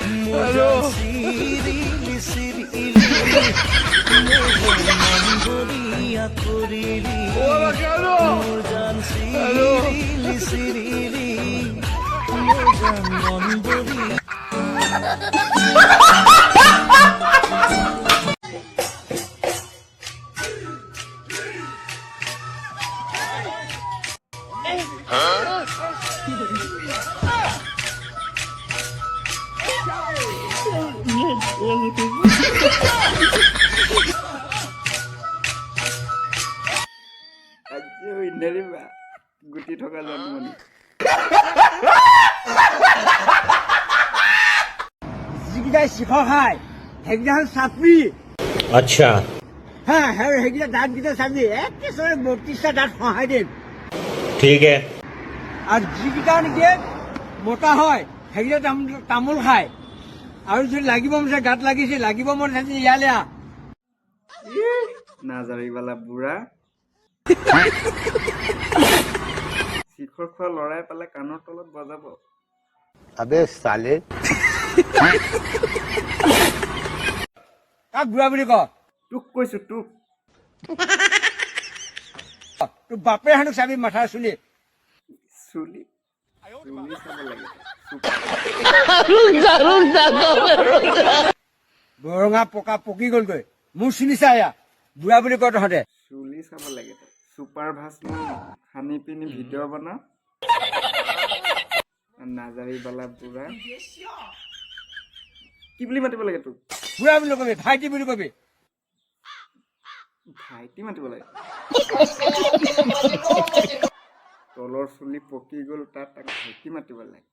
hello गुटी ठोका जानु जिगिदा शिखर खाय हेगिदा सापी अच्छा हाँ हेगिदा दांत गिदा सापी एक सरे 32টা দাঁত ফহাই দিম ठीक है আর জিগিটা নিকে মোটা হয় হেগিটা তামোল খায় আৰু যদি লাগিব মনে গাত লাগিছে লাগিব মন আছে ইয়ালে নাজাৰিবালা বুঢ়া শিখৰ খোৱা লৰাই পালে কাণৰ তলত বজাব अबे साले কাক বুঢ়া বুলি ক তোক কৈছো তোক তোৰ বাপে হানো চাবি মাথা চুলি চুলি বৰঙা পকা পকি গলগৈ মোৰ চুলি চায়া বুঢ়া বুলি ক তহঁতে চুলি চাব লাগে সুপাৰ ভাস্ম খানি পিনি ভিডিঅ' বনা নাজাৰিবালা বুঢ়া কি বুলি মাতিব লাগে তোক বুঢ়া বুলি কবি ভাইটি বুলি কবি ভাইটি মাতিব লাগে তলৰ চুলি পকি গ'ল তাক ভাইটি মাতিব লাগে